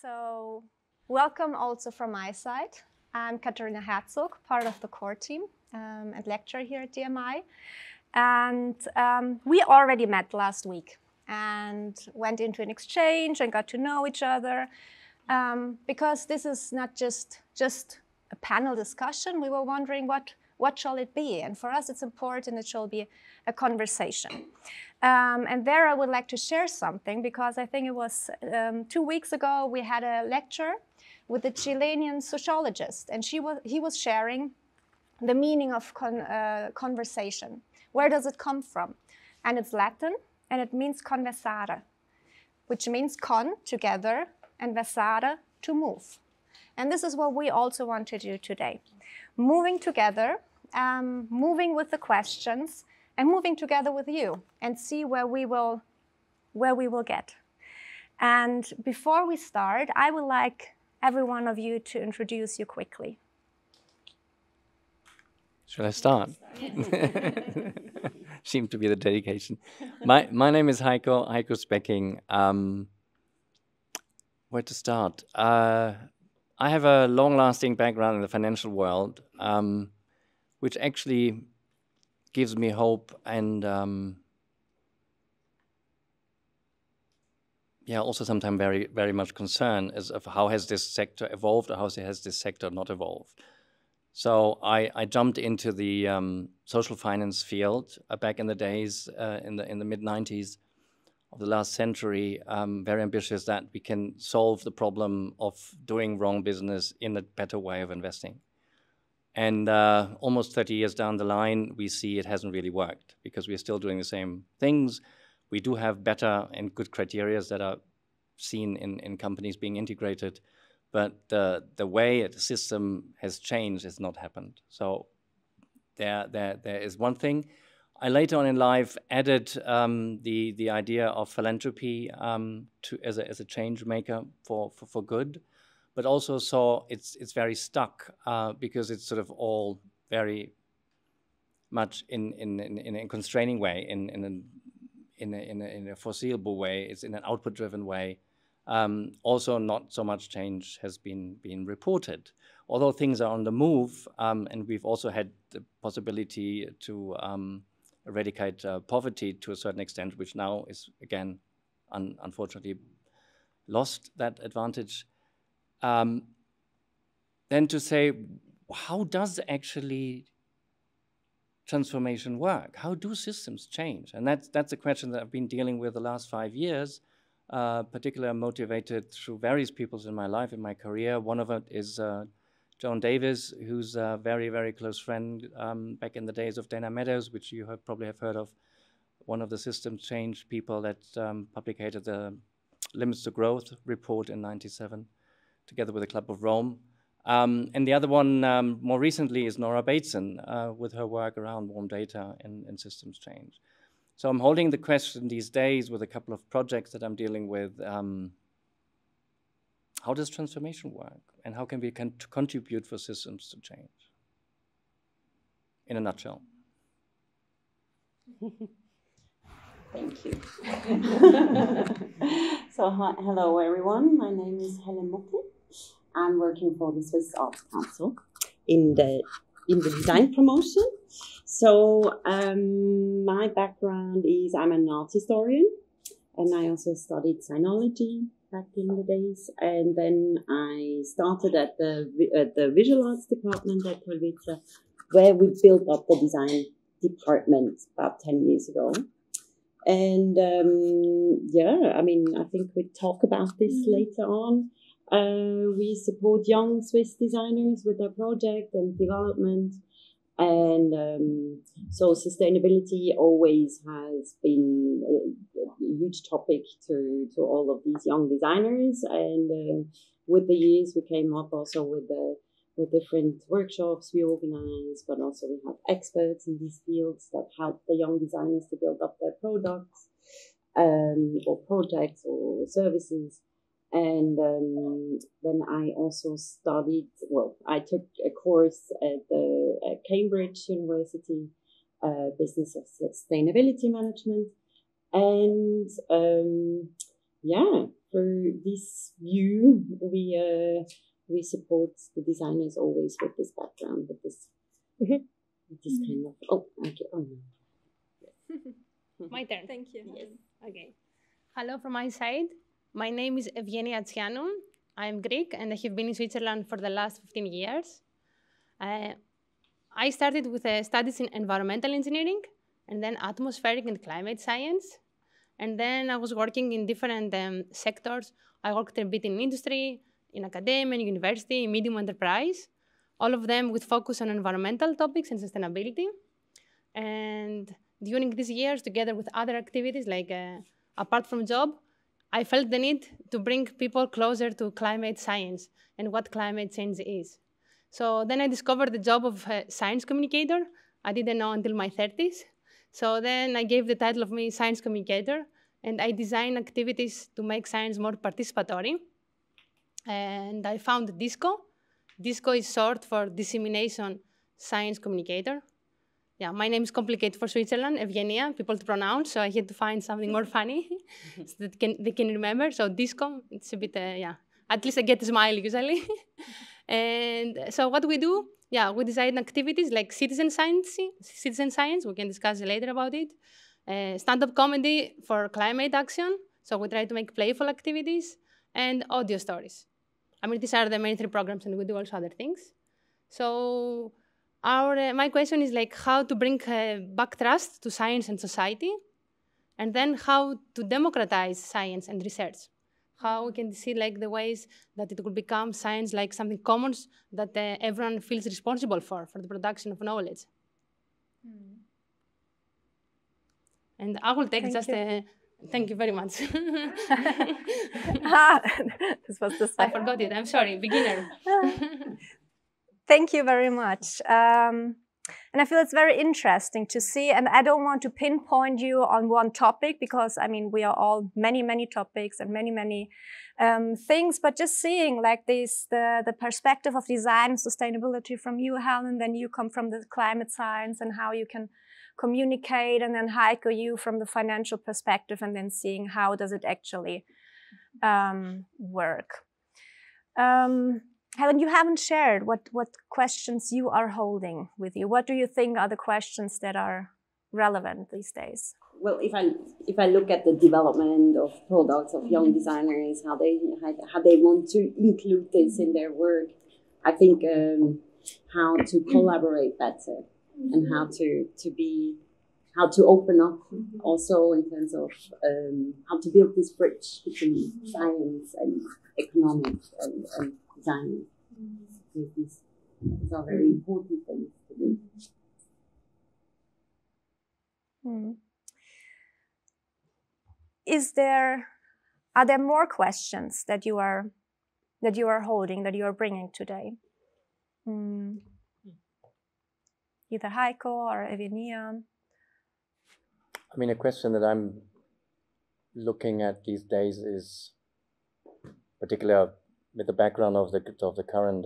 So welcome also from my side. I'm Katharina Herzog, part of the core team and lecturer here at DMI. And we already met last week and went into an exchange and got to know each other. Because this is not just a panel discussion, we were wondering what shall it be? And for us, it's important it shall be a conversation. And there I would like to share something, because I think it was 2 weeks ago we had a lecture with a Chilean sociologist, and he was sharing the meaning of conversation. Where does it come from? And it's Latin, and it means conversare, which means con, together, and versare, to move. And this is what we also want to do today. Moving together, moving with the questions, and moving together with you, and see where we will get. And before we start, I would like every one of you to introduce you quickly. Should I start? Seemed to be the dedication. My name is Heiko Specking. Where to start? I have a long-lasting background in the financial world, which actually gives me hope and also sometimes very, very much concern as of how has this sector evolved, or how has this sector not evolved. So I jumped into the social finance field back in the days, in the mid-90s of the last century, very ambitious that we can solve the problem of doing wrong business in a better way of investing. And almost 30 years down the line, we see it hasn't really worked, because we're still doing the same things. We do have better and good criteria that are seen in companies being integrated, but the way the system has changed has not happened. So there is one thing. I later on in life added the idea of philanthropy as a change maker for good, but also saw it's very stuck because it's sort of all very much in a constraining way, in a foreseeable way. It's in an output-driven way. Also, not so much change has been reported, although things are on the move, and we've also had the possibility to eradicate poverty to a certain extent, which now is again unfortunately lost that advantage. Then to say, how does actually transformation work? How do systems change? And that's a question that I've been dealing with the last 5 years, particularly motivated through various people in my life, in my career. One of it is Joan Davis, who's a very, very close friend back in the days of Dana Meadows, which you probably have heard of, one of the systems change people that publicated the Limits to Growth report in '97, together with the Club of Rome. And the other one, more recently, is Nora Bateson, with her work around warm data and systems change. So I'm holding the question these days with a couple of projects that I'm dealing with. How does transformation work? And how can we contribute for systems to change? In a nutshell. Thank you. So hello everyone, my name is Helen Motti. I'm working for the Swiss Arts Council in the design promotion. So my background is I'm an art historian, and I also studied sinology back in the days. And then I started at the visual arts department at Helvetia, where we built up the design department about 10 years ago. And I think we talk about this later on. We support young Swiss designers with their project and development. And so sustainability always has been a huge topic to all of these young designers. And with the years, we came up also with different workshops we organize, but also we have experts in these fields that help the young designers to build up their products or projects or services. And then I also I took a course at Cambridge University, Business of Sustainability Management. And through this view, we support the designers always with this background, with this, with this kind of. Oh, okay. Oh, no. My turn. Thank you. Yes. Okay. Hello from my side. My name is Evgenia Atsianou. I am Greek and I have been in Switzerland for the last 15 years. I started with studies in environmental engineering and then atmospheric and climate science. And then I was working in different sectors. I worked a bit in industry, in academia, in university, in medium enterprise, all of them with focus on environmental topics and sustainability. And during these years, together with other activities, like apart from job, I felt the need to bring people closer to climate science and what climate change is. So then I discovered the job of science communicator. I didn't know until my 30s. So then I gave the title of me science communicator, and I design activities to make science more participatory. And I found DISCO. DISCO is short for Dissemination Science Communicator. Yeah, my name is complicated for Switzerland, Evgenia, people to pronounce, so I had to find something more funny so that they can remember. So DISCO, it's a bit, yeah, at least I get a smile usually. And so what we do, yeah, we design activities like citizen science, we can discuss later about it. Stand-up comedy for climate action, so we try to make playful activities, and audio stories. I mean, these are the main 3 programs, and we do also other things. So my question is like how to bring back trust to science and society, and then how to democratize science and research. How we can see like the ways that it could become science like something common that everyone feels responsible for the production of knowledge. And I will take thank you very much. This was the I forgot it, I'm sorry, beginner. Thank you very much. And I feel it's very interesting to see, and I don't want to pinpoint you on one topic because, I mean, we are all many topics and many things, but just seeing like this, the perspective of design and sustainability from you, Helen, then you come from the climate science and how you can communicate, and then Heiko, you from the financial perspective, and then seeing how does it actually work. Helen, you haven't shared what questions you are holding with you. What do you think are the questions that are relevant these days? Well, if I look at the development of products of young designers, how they want to include this in their work, I think how to collaborate better and how to open up also in terms of how to build this bridge between science and economics and design. These are very important things to do. Are there more questions that you are holding, that you are bringing today? Either Heiko or Evgenia. I mean, a question that I'm looking at these days is, particularly with the background of the current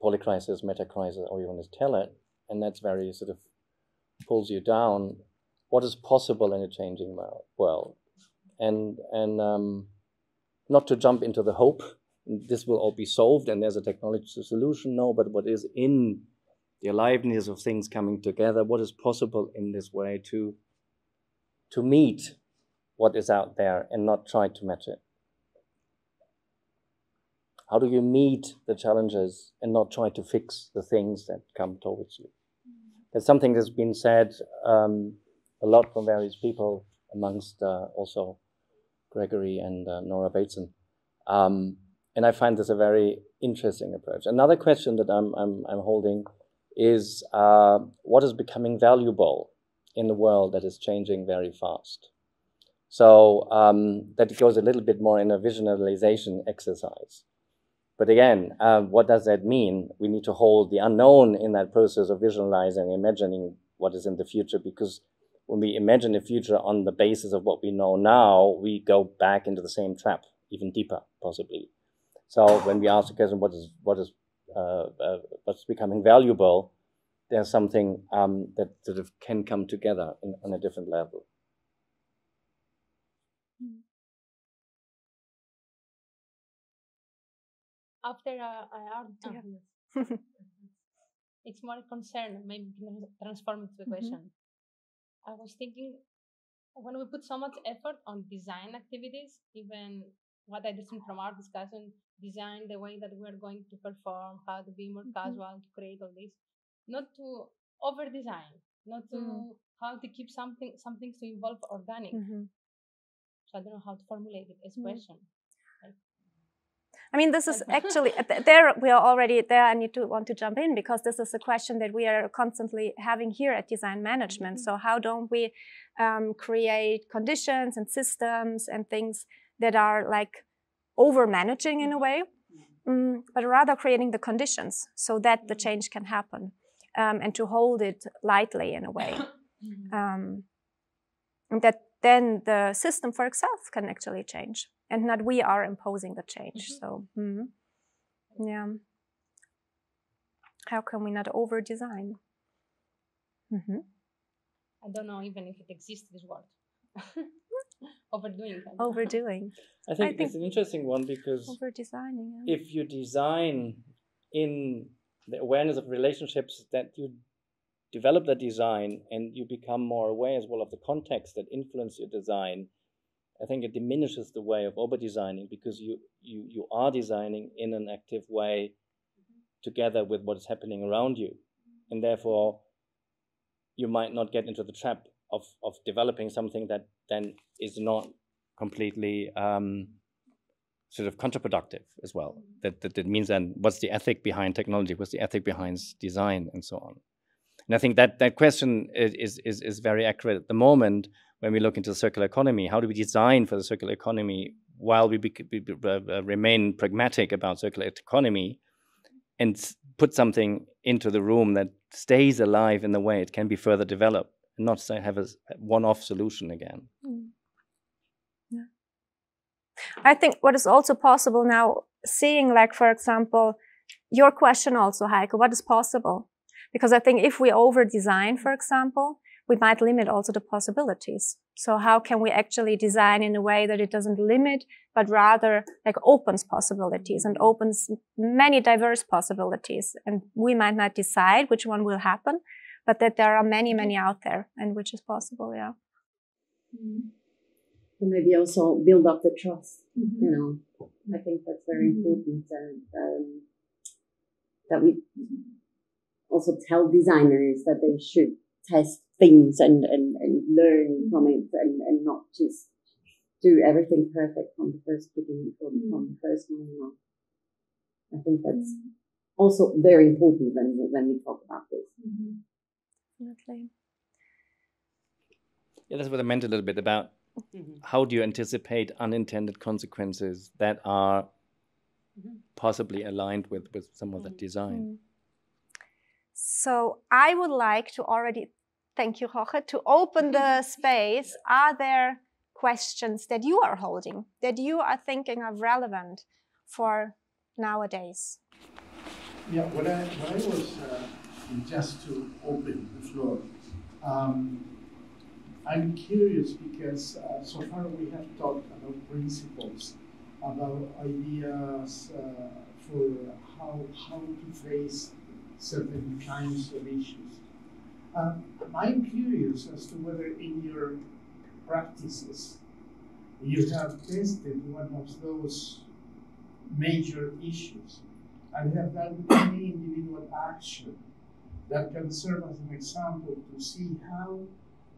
polycrisis, meta-crisis, or you want to tell it, and that's very sort of pulls you down. What is possible in a changing world, and not to jump into the hope this will all be solved and there's a technology solution. No, but what is in the aliveness of things coming together? What is possible in this way to meet what is out there and not try to match it? How do you meet the challenges and not try to fix the things that come towards you? That's something that's been said a lot from various people, amongst also Gregory and Nora Bateson. And I find this a very interesting approach. Another question that I'm holding is what is becoming valuable in the world that is changing very fast? So that goes a little bit more in a visualization exercise. But again, what does that mean? We need to hold the unknown in that process of visualizing, imagining what is in the future, because when we imagine the future on the basis of what we know now, we go back into the same trap, even deeper, possibly. So when we ask the question, what's becoming valuable, there's something that sort of can come together on a different level. After it's more a concern, maybe we can transform it to a question. I was thinking, when we put so much effort on design activities, even what I listened from our discussion, design the way that we're going to perform, how to be more casual, to create all this, not to over design, not to how to keep some things to evolve organic. So I don't know how to formulate it as a question. I mean, this is actually, there we are already there. I want to jump in because this is a question that we are constantly having here at Design Management. So how don't we create conditions and systems and things that are like over-managing in a way, but rather creating the conditions so that the change can happen and to hold it lightly in a way. And that then the system for itself can actually change. And not we are imposing the change. So, yeah. How can we not over-design? I don't know even if it exists, this word. Overdoing. Overdoing. I think it's an interesting one because over-designing. If you design in the awareness of relationships, that you develop that design and you become more aware as well of the context that influence your design, I think it diminishes the way of over-designing because you are designing in an active way together with what is happening around you. And therefore, you might not get into the trap of developing something that then is not completely sort of counterproductive as well. That means then what's the ethic behind technology? What's the ethic behind design and so on? And I think that question is very accurate at the moment. When we look into the circular economy, how do we design for the circular economy while we remain pragmatic about circular economy and put something into the room that stays alive in the way it can be further developed and not say have a one-off solution again. Yeah. I think what is also possible now, seeing like, for example, your question also, Heike, what is possible? Because I think if we over-design, for example, we might limit also the possibilities. So how can we actually design in a way that it doesn't limit, but rather like opens possibilities and opens many diverse possibilities? And we might not decide which one will happen, but that there are many, many out there and which is possible, yeah. And maybe also build up the trust, you know. I think that's very important that we also tell designers that they should test things and learn from it and not just do everything perfect from the first beginning, from the first moment. I think that's also very important when we talk about this. Definitely. Yeah, that's what I meant a little bit about. How do you anticipate unintended consequences that are possibly aligned with some of that design? So I would like to already, thank you, Jorge, to open the space. Are there questions that you are holding, that you are thinking are relevant for nowadays? Yeah, what I was, just to open the floor, I'm curious because so far we have talked about principles, about ideas for how to face certain kinds of issues. I'm curious as to whether in your practices you have tested one of those major issues and have done any individual action that can serve as an example to see how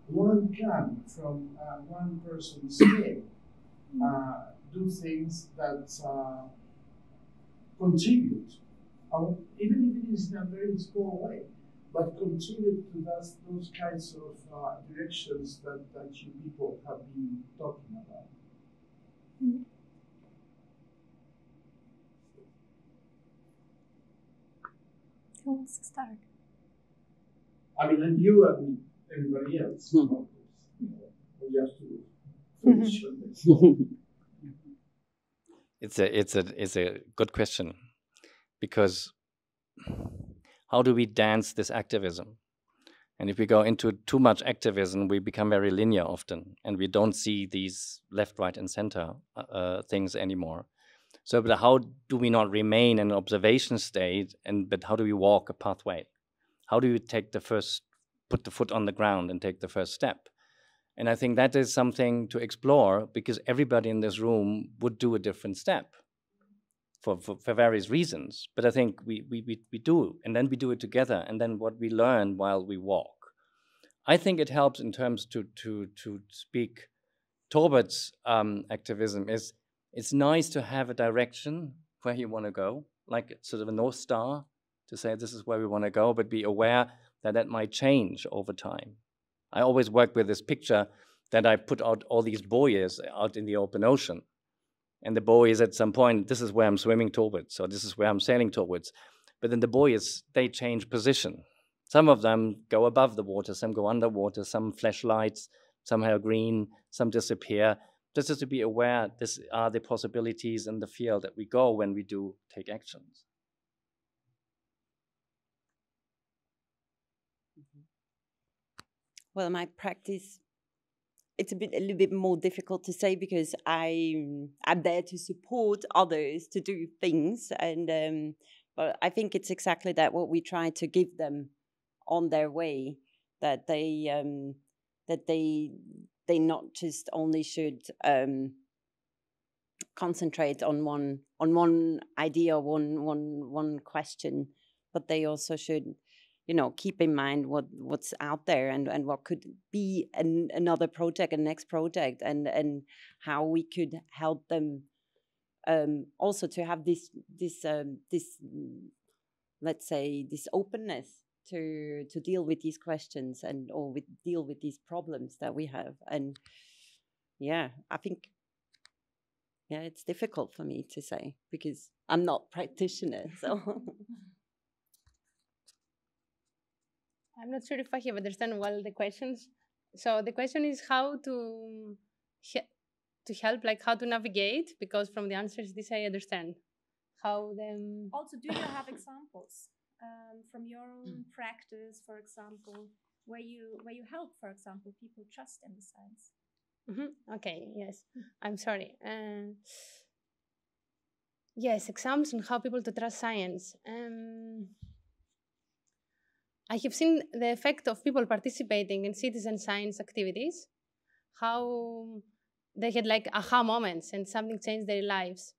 one can, from one person's scale, do things that contribute, even if it is in a very small way, but contribute to those kinds of directions that you people have been talking about. Who wants to start? I mean, and you and everybody else, of course. We have to finish It's a good question, because how do we dance this activism? And if we go into too much activism, we become very linear often, and we don't see these left, right, and center things anymore. So, but how do we not remain in an observation state, but how do we walk a pathway? How do you put the foot on the ground and take the first step? And I think that is something to explore, because everybody in this room would do a different step for various reasons. But I think we do, and then we do it together, and then what we learn while we walk. I think it helps in terms to speak towards activism is it's nice to have a direction where you want to go, like sort of a North Star to say this is where we want to go, but be aware that that might change over time. I always work with this picture that I put out all these buoys out in the open ocean. And the buoy is at some point, this is where I'm swimming towards, so this is where I'm sailing towards. But then the buoys, they change position. Some of them go above the water, some go underwater, some flash lights, some are green, some disappear. Just to be aware, these are the possibilities in the field that we go when we do take actions. Well, my practice, it's a little bit more difficult to say, because I'm there to support others to do things, and but I think it's exactly that, what we try to give them on their way, that they not just only should concentrate on one idea, one question, but they also should, you know, keep in mind what's out there, and what could be another project, a next project, and how we could help them also to have this let's say this openness to deal with these questions or deal with these problems that we have. And yeah, I think, yeah, it's difficult for me to say, because I'm not a practitioner, so. I'm not sure if I have understand well the questions. So the question is how to help, like how to navigate, because from the answers this I understand. How them. Also, do you have examples from your own practice, for example, where you help, for example, people trust in the science? Mm-hmm. Okay. Yes. I'm sorry. Yes, examples on how people to trust science. I have seen the effect of people participating in citizen science activities, how they had like aha moments and something changed their lives.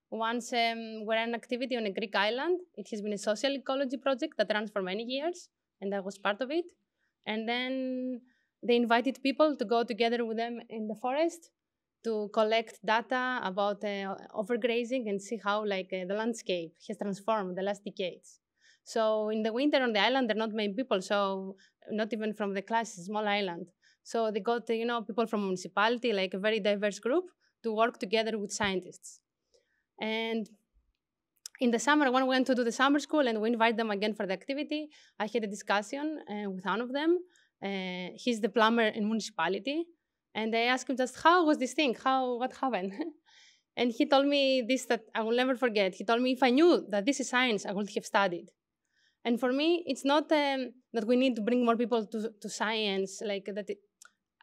Once we ran an activity on a Greek island. It has been a social ecology project that runs for many years, and I was part of it. And then they invited people to go together with them in the forest to collect data about overgrazing and see how the landscape has transformed the last decades. So in the winter on the island, there are not many people, so not even from the class, a small island. So they got people from municipality, like a very diverse group, to work together with scientists. And in the summer, when we went to do the summer school and we invited them again for the activity, I had a discussion with one of them. He's the plumber in municipality. And I asked him just, how was this thing? What happened? And he told me this that I will never forget. He told me, if I knew that this is science, I would have studied. And for me, it's not that we need to bring more people to science.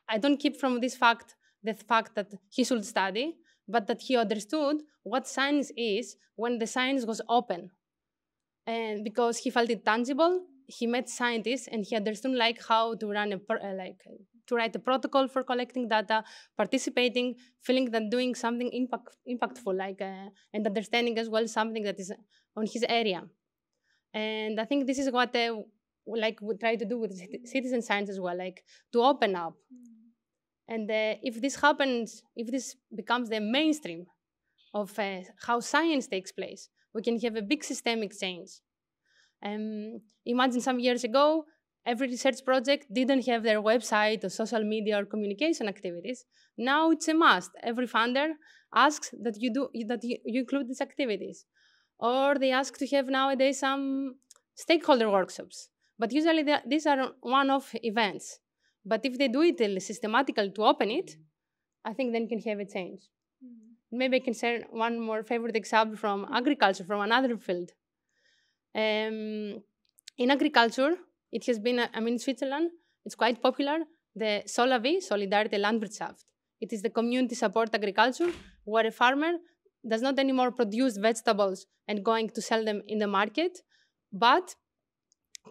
I don't keep from the fact that he should study, but that he understood what science is when the science was open. And because he felt it tangible, he met scientists and he understood how to run to write a protocol for collecting data, participating, feeling that doing something impactful, and understanding as well something that is on his area. And I think this is what we try to do with citizen science as well, to open up. And if this happens, if this becomes the mainstream of how science takes place, we can have a big systemic change. Imagine some years ago, every research project didn't have their website or social media or communication activities. Now it's a must. Every funder asks that you include these activities. Or they ask to have nowadays some stakeholder workshops. But usually these are one-off events. But if they do it systematically to open it, I think then can have a change. Maybe I can share one more favorite example from agriculture, from another field. In agriculture, it has been, in Switzerland, it's quite popular, the SOLAV, Solidarity Landwirtschaft. It is the community support agriculture, where a farmer does not anymore produce vegetables and going to sell them in the market, but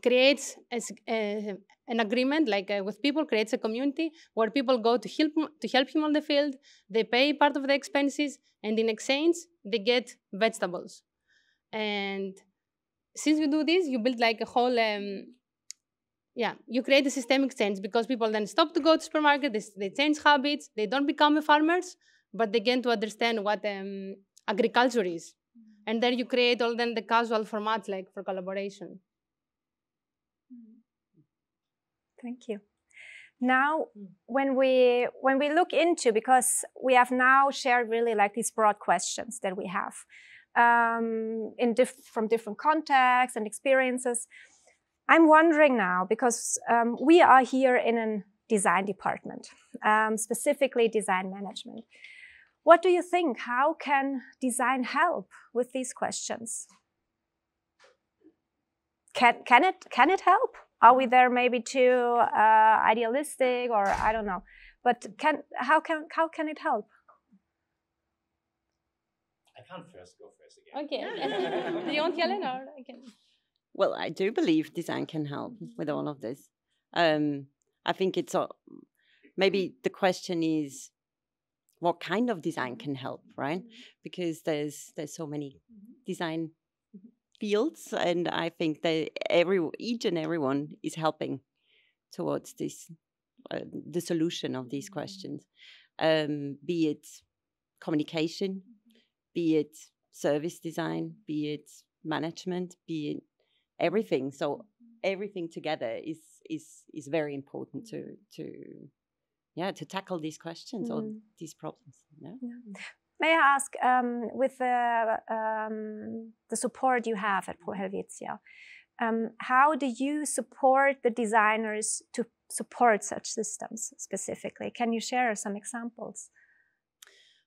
creates an agreement with people, creates a community where people go to help him on the field. They pay part of the expenses, and in exchange, they get vegetables. And since you do this, you build like a whole, you create a systemic change, because people then stop to go to supermarket, they change habits, they don't become farmers, but they get to understand what agriculture is. And there you create all then the casual formats like for collaboration. Thank you. Now, when we look into, because we have now shared really like these broad questions that we have from different contexts and experiences, I'm wondering now, because we are here in a design department, specifically design management. What do you think? How can design help with these questions? Can it help? Are we there maybe too idealistic, or I don't know? But how can it help? I can't go first again. Okay. Do you want Helen or I can? Well, I do believe design can help with all of this. I think it's maybe the question is, what kind of design can help, right? Because there's so many design fields, and I think that each and everyone is helping towards this the solution of these questions, be it communication, be it service design, be it management, be it everything. So everything together is very important to tackle these questions or these problems. Yeah? Yeah. May I ask, with the support you have at Pro Helvetia, how do you support the designers to support such systems specifically? Can you share some examples?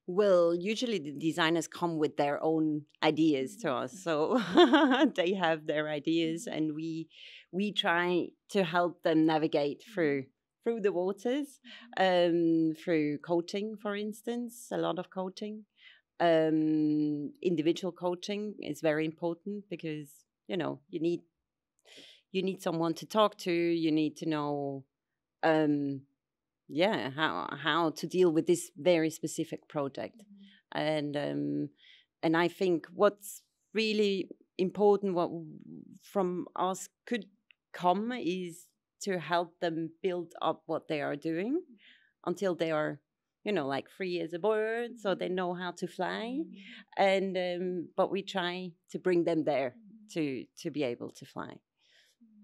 Well, usually the designers come with their own ideas to us, so they have their ideas, and we try to help them navigate through the waters, through coaching, for instance, a lot of coaching. Individual coaching is very important, because you need someone to talk to. You need to know how to deal with this very specific project. And I think what's really important, what from us could come, is to help them build up what they are doing until they are like free as a bird, so they know how to fly. And but we try to bring them there to be able to fly.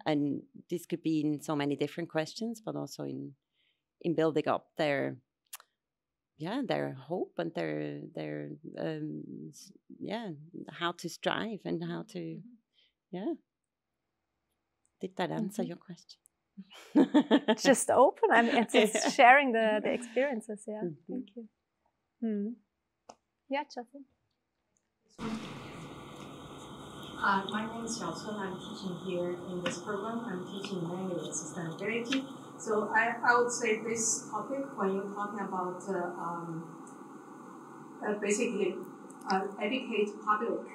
And this could be in so many different questions, but also in building up their hope and their how to strive and how to Did that answer your question? Just open. I mean, it's just sharing the experiences. Yeah, thank you. Yeah, Justin. My name is Xiao Cun. I'm teaching here in this program. I'm teaching mainly sustainability. So I would say this topic, when you're talking about basically educate public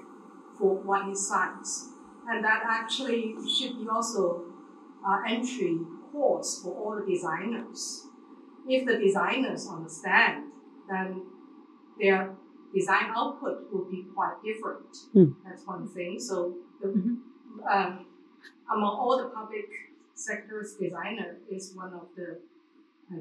for what is science, and that actually should be also entry course for all the designers. If the designers understand, then their design output will be quite different. That's one thing. So among all the public sector's, designer is one of the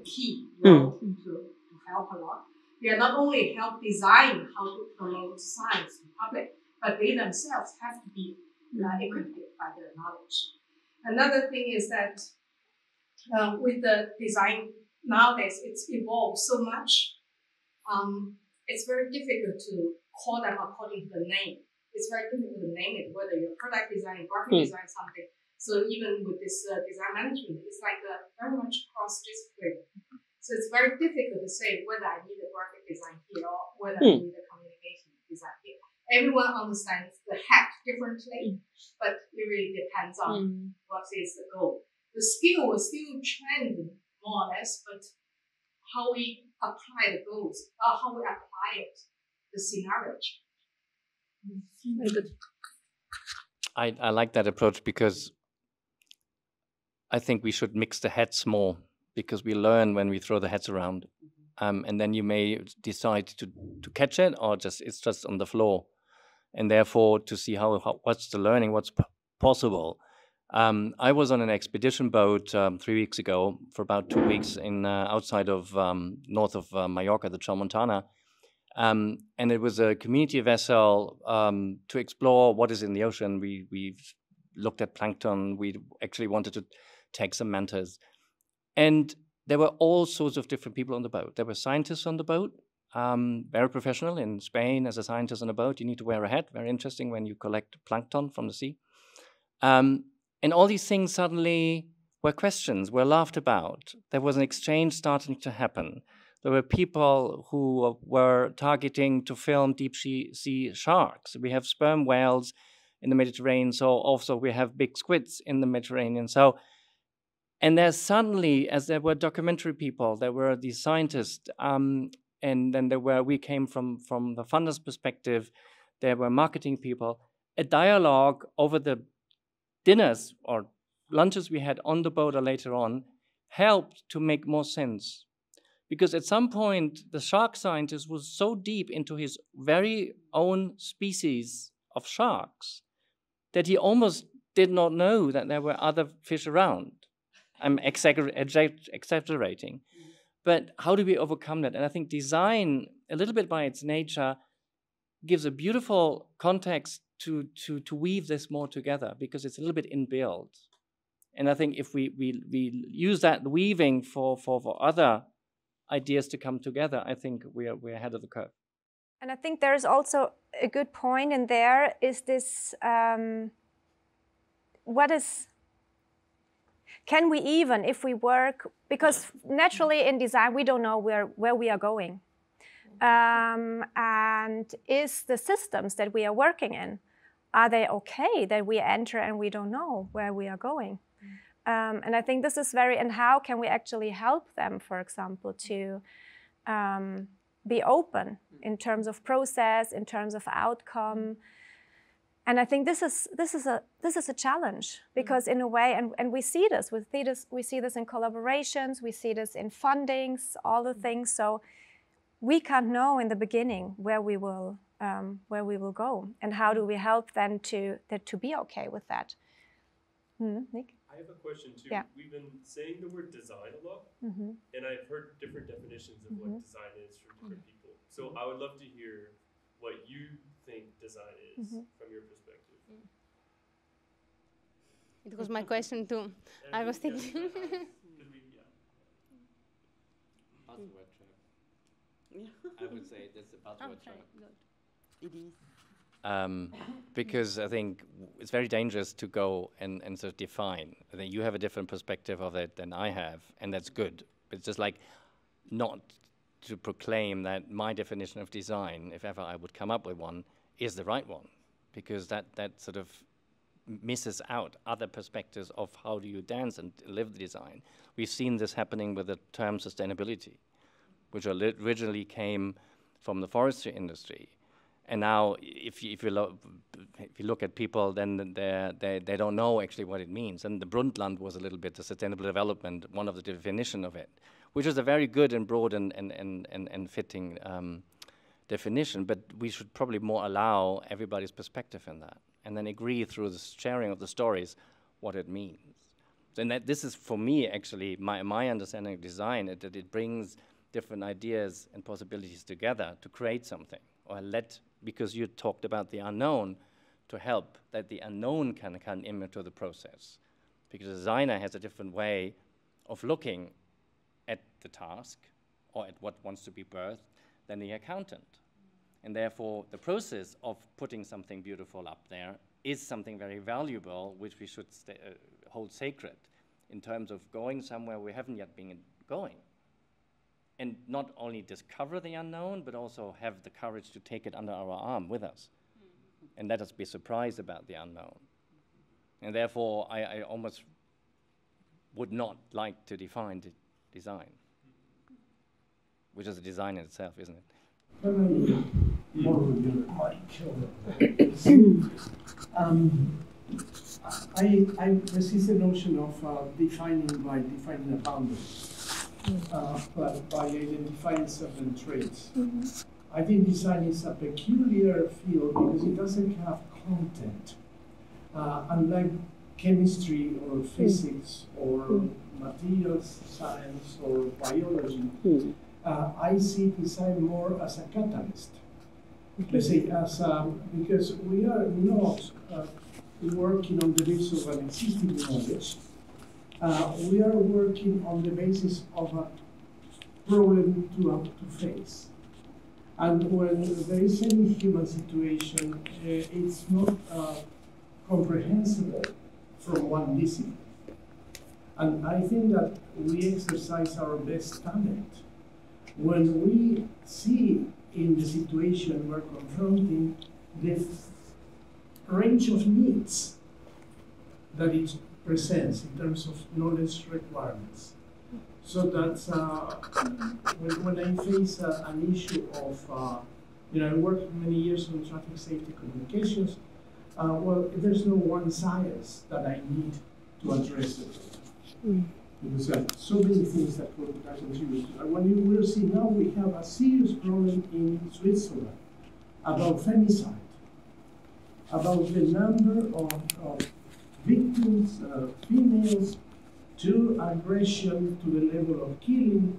key roles to help a lot. They are not only help design how to promote science to public, but they themselves have to be equipped by their knowledge. Another thing is that with the design nowadays, it's evolved so much. It's very difficult to call them according to the name. It's very difficult to name it, whether you're product design, graphic design, something. So even with this design management, it's like very much cross-discipline. So it's very difficult to say whether I need a graphic design here or whether I need a communication design here. Everyone understands the hat differently, but it really depends on what is the goal. The skill will still trend more or less, but how we apply the goals, how we apply it the scenario. I like that approach because I think we should mix the heads more, because we learn when we throw the heads around. And then you may decide to catch it, or it's just on the floor. And therefore, to see what's the learning, what's possible. I was on an expedition boat 3 weeks ago for about 2 weeks in outside of north of Mallorca, the Tramontana. And it was a community vessel to explore what is in the ocean. We looked at plankton. We actually wanted to take some mantas. And there were all sorts of different people on the boat. There were scientists on the boat, very professional. In Spain, as a scientist on a boat, you need to wear a hat. Very interesting when you collect plankton from the sea. And all these things suddenly were questions, were laughed about. There was an exchange starting to happen. There were people who were targeting to film deep sea sharks. We have sperm whales in the Mediterranean, so also we have big squids in the Mediterranean. So, and there's suddenly, as there were documentary people, there were these scientists, and then we came from the funder's perspective, there were marketing people, a dialogue over the dinners or lunches we had on the boat or later on helped to make more sense. Because at some point, the shark scientist was so deep into his very own species of sharks that he almost did not know that there were other fish around. I'm exaggerating. But how do we overcome that? And I think design, a little bit by its nature, gives a beautiful context to weave this more together, because it's a little bit inbuilt. And I think if we use that weaving for other ideas to come together, I think we're ahead of the curve. And I think there's also a good point in there is this, can we even, if we work, because naturally in design, we don't know where we are going. And is the systems that we are working in, are they okay that we enter and we don't know where we are going? And I think this is and how can we actually help them, for example, to be open in terms of process, in terms of outcome. And I think this is a challenge, because in a way, and we see this in collaborations, we see this in fundings, all the things. So we can't know in the beginning where we will go, and how do we help them to be okay with that. Nick? I have a question too. Yeah. We've been saying the word design a lot, and I've heard different definitions of what design is from different people. So I would love to hear what you think design is from your perspective. It was my question too. I was thinking. Buzzword trap. I would say that's a buzzword trap. It is. Because I think it's very dangerous to go and sort of define. I think you have a different perspective of it than I have, and that's good. But it's just like not to proclaim that my definition of design, if ever I would come up with one, is the right one, because that sort of misses out other perspectives of how do you dance and live the design. We've seen this happening with the term sustainability, which originally came from the forestry industry. And now, if you look at people, then they don't know actually what it means. And the Brundtland was a little bit the sustainable development, one of the definition of it, which is a very good and broad and fitting definition. But we should probably more allow everybody's perspective in that, and then agree through the sharing of the stories what it means. And that this is, for me, actually, my understanding of design, that it brings different ideas and possibilities together to create something, or because you talked about the unknown, to help that the unknown can come into the process. Because the designer has a different way of looking at the task or at what wants to be birthed than the accountant. And therefore, the process of putting something beautiful up there is something very valuable, which we should hold sacred in terms of going somewhere we haven't yet been going. And not only discover the unknown, but also have the courage to take it under our arm with us. And let us be surprised about the unknown. And therefore, I almost would not like to define design, which is a design in itself, isn't it? more with your mic. I resist the notion of defining a boundary, but by identifying certain traits. I think design is a peculiar field because it doesn't have content. Unlike chemistry or physics or materials science or biology, I see design more as a catalyst. Let's say because we are not working on the basis of an existing knowledge. We are working on the basis of a problem to face. And when there is any human situation, it's not comprehensible from one discipline. And I think that we exercise our best talent when we see in the situation we're confronting the range of needs that it presents in terms of knowledge requirements. So that when I face an issue of, I worked many years on traffic safety communications, well, there's no one science that I need to address it. Because there are so many things that contribute to that. When you will see now, we have a serious problem in Switzerland about femicide, about the number of victims, females, to aggression to the level of killing.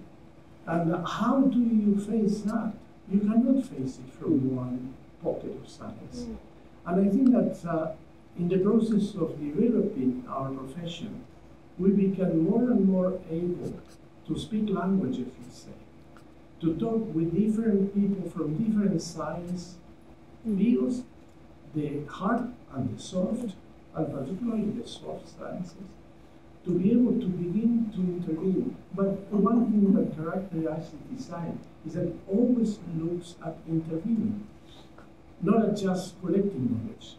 And how do you face that? You cannot face it from one pocket of science. And I think that in the process of developing our profession, we become more and more able to speak languages, let's say, to talk with different people from different science fields, the hard and the soft, and particularly the soft sciences, to be able to begin to intervene. But one thing that characterizes design is that it always looks at intervening, not at just collecting knowledge.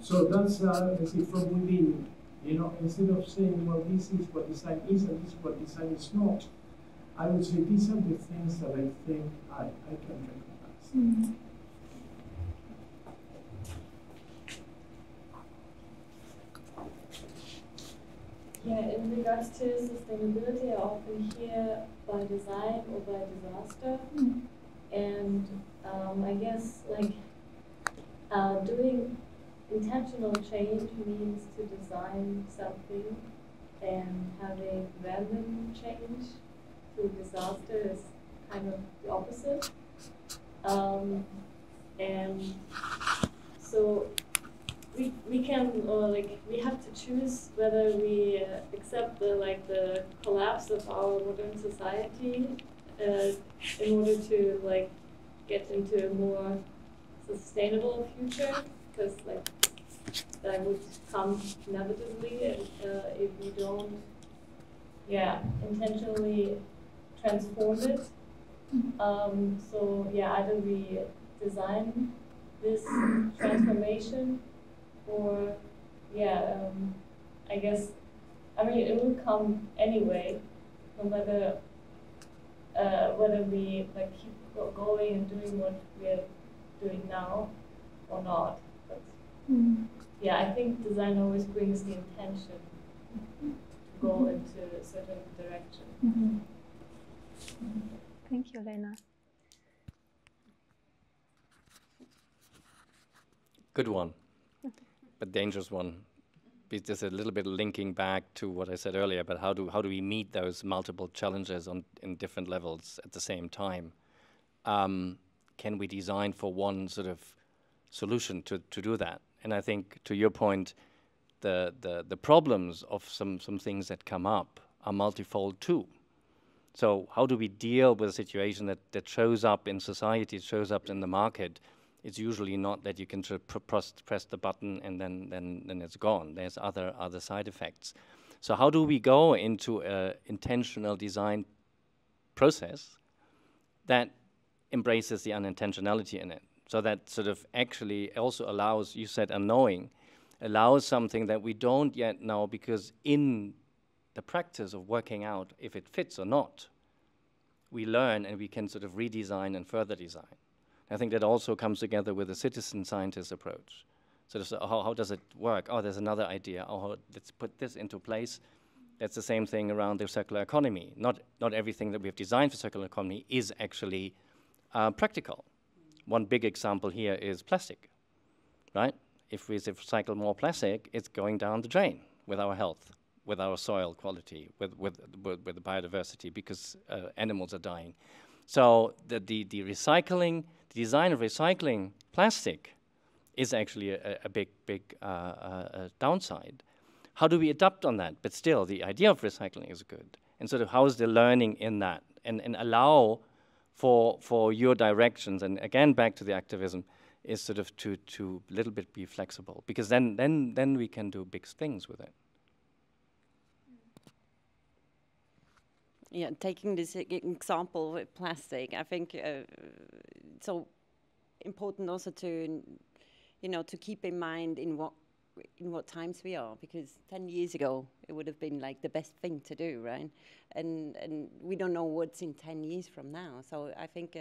So that's, let's say, from within. Instead of saying, well, this is what design is and this is what design is not, I would say these are the things that I think I can recognize. Yeah, in regards to sustainability, I often hear by design or by disaster. And I guess doing intentional change means to design something, and having random change to disaster is kind of the opposite. And so we can we have to choose whether we accept the collapse of our modern society in order to get into a more sustainable future, because that would come inevitably if we don't intentionally transform it. So either we design this transformation, or I guess it will come anyway, no matter whether we keep going and doing what we're doing now or not. But I think design always brings the intention to go into a certain direction. Thank you, Lena. Good one, but dangerous one. There's a little bit linking back to what I said earlier, but how do we meet those multiple challenges in different levels at the same time? Can we design for one sort of solution to do that? And I think, to your point, the problems of some things that come up are multifold too. So how do we deal with a situation that shows up in society, shows up in the market? It's usually not that you can press the button and then it's gone. There's other side effects. So how do we go into an intentional design process that embraces the unintentionality in it? So that sort of actually also allows, you said unknowing, allows something that we don't yet know, because in the practice of working out if it fits or not, we learn and we can sort of redesign and further design. I think that also comes together with the citizen scientist approach. So how does it work? Oh, there's another idea. Oh, let's put this into place. That's the same thing around the circular economy. Not everything that we have designed for circular economy is actually practical. One big example here is plastic, right? If we recycle more plastic, it's going down the drain with our health, with our soil quality, with the biodiversity, because animals are dying. So the design of recycling plastic is actually a big downside. How do we adapt on that? But still, the idea of recycling is good. And sort of how is the learning in that? And allow for your directions, and again, back to the activism, is sort of to a little bit be flexible, because then we can do big things with it. Yeah, taking this example with plastic, I think it's so important also to, to keep in mind in what times we are, because 10 years ago it would have been like the best thing to do, right? And we don't know what's in 10 years from now. So I think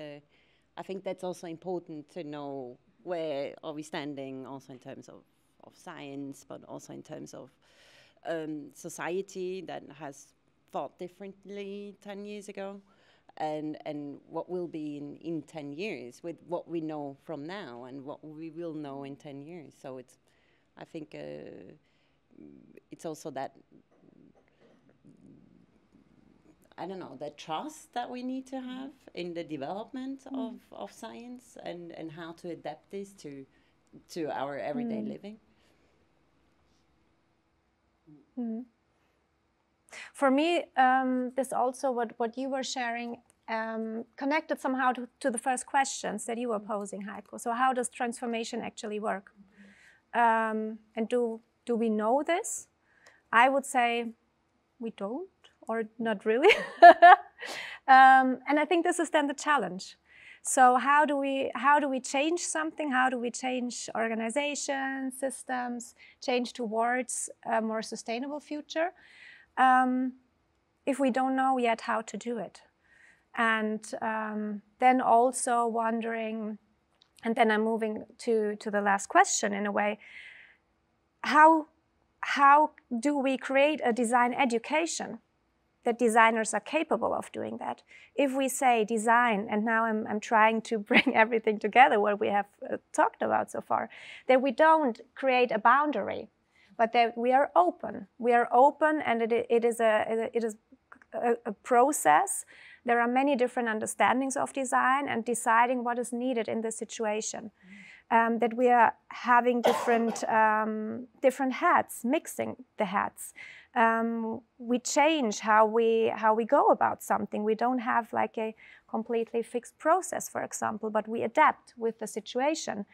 that's also important to know where are we standing, also in terms of science, but also in terms of society that has thought differently 10 years ago, and what will be in 10 years with what we know from now and what we will know in 10 years. So I think it's also that, I don't know, that trust that we need to have in the development of science, and how to adapt this to our everyday living. For me, this also, what you were sharing, connected somehow to the first questions that you were posing, Heiko. So how does transformation actually work? And do we know this? I would say we don't, or not really. And I think this is then the challenge. So how do we change something? How do we change organizations, systems, change towards a more sustainable future, if we don't know yet how to do it? And then also wondering, and then I'm moving to the last question in a way, how do we create a design education that designers are capable of doing that? If we say design, and now I'm trying to bring everything together what we have talked about so far, that we don't create a boundary, but that we are open. We are open, and it is a process. There are many different understandings of design and deciding what is needed in this situation. That we are having different hats, mixing the hats. We change how we go about something. We don't have like a completely fixed process, for example, but we adapt with the situation.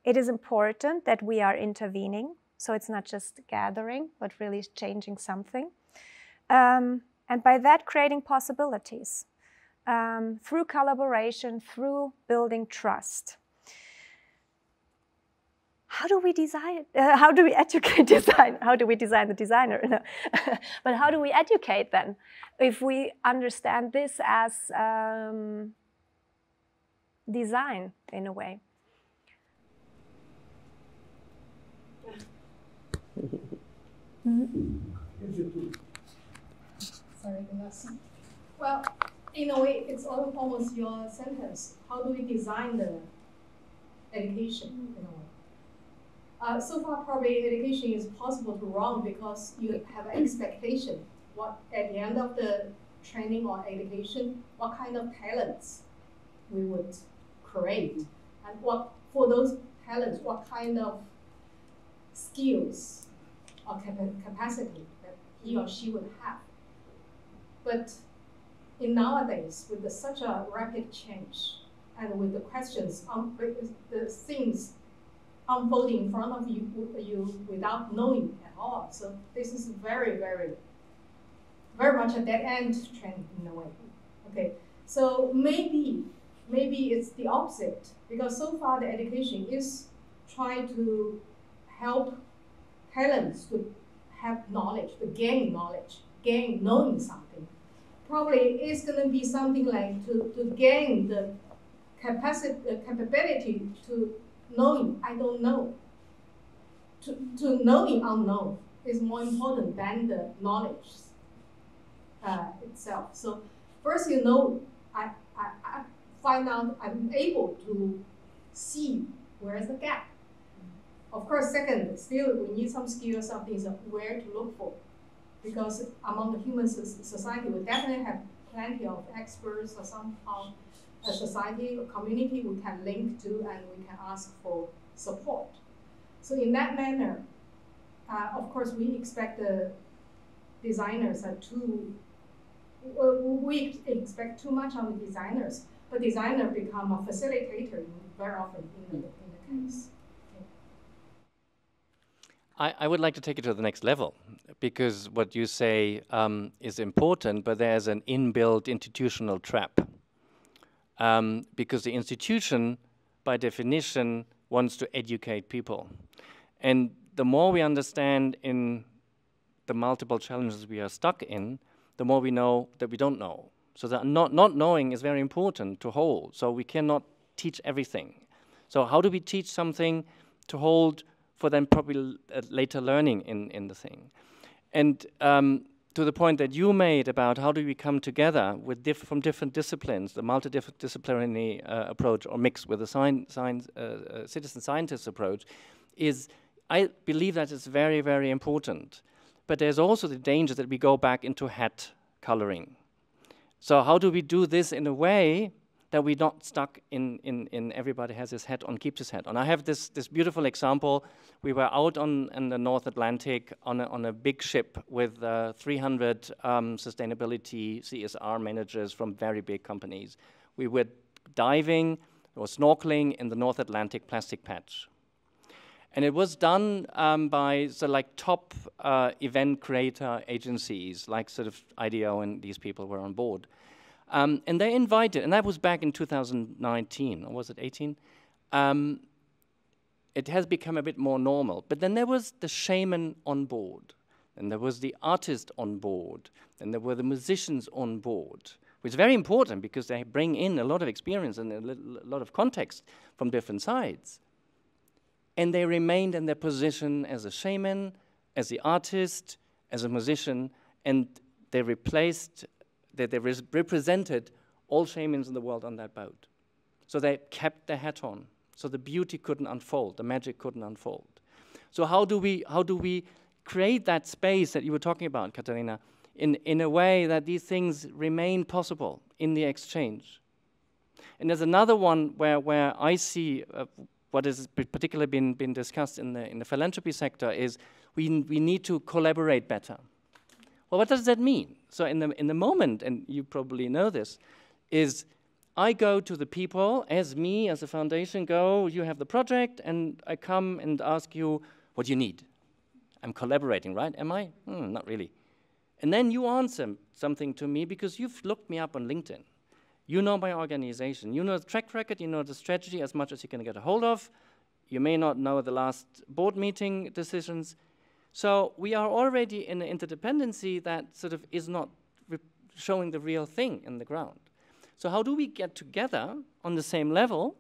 It is important that we are intervening, so it's not just gathering, but really changing something. And by that, creating possibilities through collaboration, through building trust. How do we design? How do we educate design? How do we design the designer? No. But how do we educate then? If we understand this as design in a way. Sorry, the lesson. Well, in a way, it's almost your sentence. How do we design the education in a way? So far, probably education is possible to run because you have an expectation. What at the end of the training or education, what kind of talents we would create, and what for those talents, what kind of skills or capacity that he or she would have. But in nowadays, with such a rapid change, and with the questions, the things unfolding in front of you without knowing at all. So this is very, very, very much a dead-end trend in a way. Okay, so maybe it's the opposite, because so far the education is trying to help talents to have knowledge, to gain knowledge, gain knowing something. probably is going to be something like to gain the capability to knowing I don't know. To knowing unknown is more important than the knowledge itself. So first, I find out I'm able to see where is the gap. Of course, second, still we need some skills, some things where to look for. Because among the human society, we definitely have plenty of experts or somehow a society or community we can link to and we can ask for support. So in that manner, of course, we expect the designers we expect too much on the designers, but designer become a facilitator very often in the case. I would like to take it to the next level, because what you say is important, but there's an inbuilt institutional trap. Because the institution, by definition, wants to educate people. And the more we understand in the multiple challenges we are stuck in, the more we know that we don't know. So that not knowing is very important to hold. So we cannot teach everything. So how do we teach something to hold for then probably later learning in the thing? And to the point that you made about how do we come together with from different disciplines, the multidisciplinary approach or mix with the citizen scientist approach, I believe that is very, very important. But there's also the danger that we go back into hat coloring. So how do we do this in a way that we're not stuck in everybody has his hat on, keeps his hat on? I have this beautiful example. We were out in the North Atlantic on a big ship with 300 sustainability CSR managers from very big companies. We were diving or snorkeling in the North Atlantic plastic patch. And it was done by top event creator agencies, like sort of IDEO, and these people were on board. And they invited, and that was back in 2019, or was it 18? It has become a bit more normal. But then there was the shaman on board, and there was the artist on board, and there were the musicians on board, which is very important because they bring in a lot of experience and a lot of context from different sides. And they remained in their position as a shaman, as the artist, as a musician, and they represented all shamans in the world on that boat. So they kept their hat on. So the beauty couldn't unfold, the magic couldn't unfold. So how do we create that space that you were talking about, Katharina, in a way that these things remain possible in the exchange? And there's another one where I see what has particularly been discussed in the philanthropy sector is we need to collaborate better. Well, what does that mean? So in the moment, and you probably know this, is I go to the people, as a foundation, you have the project, and I come and ask you what you need. I'm collaborating, right? Am I? Not really. And then you answer something to me because you've looked me up on LinkedIn. You know my organization. You know the track record. You know the strategy as much as you can get a hold of. You may not know the last board meeting decisions. So we are already in an interdependency that sort of is not showing the real thing in the ground. So how do we get together on the same level?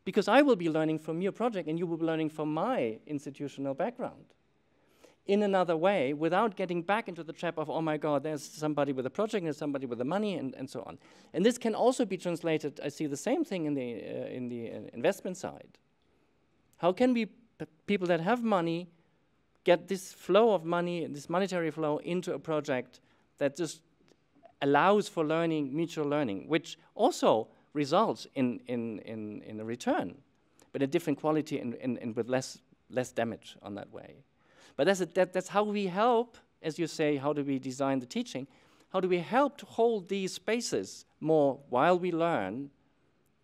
Because I will be learning from your project and you will be learning from my institutional background in another way without getting back into the trap of, oh my God, there's somebody with a project and there's somebody with the money and so on. And this can also be translated, I see the same thing in the investment side. How can we, people that have money, get this flow of money, this monetary flow into a project that just allows for learning, mutual learning, which also results in a return, but a different quality and with less damage on that way. But that's how we help, as you say, how do we design the teaching? How do we help to hold these spaces more while we learn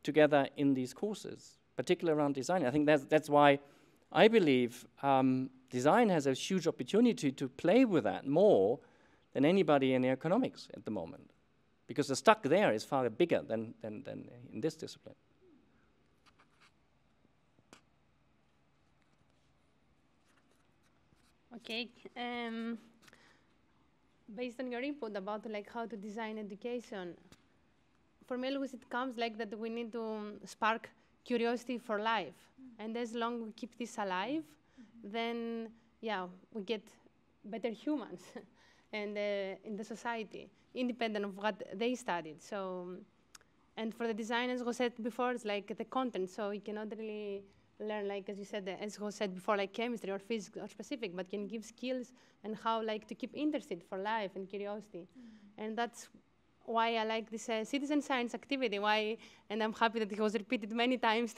together in these courses, particularly around design? I think that's why I believe design has a huge opportunity to play with that more than anybody in economics at the moment, because the stuck there is far bigger than in this discipline. Okay. based on your input about like how to design education, for me always it comes like that we need to spark curiosity for life. And as long as we keep this alive, then yeah, we get better humans and in the society, independent of what they studied. So, and for the design, as was said before, it's like the content. So you cannot really learn, like as you said, as was said before, like chemistry or physics or specific, but can give skills and how like to keep interested for life and curiosity. And that's why I like this citizen science activity, and I'm happy that it was repeated many times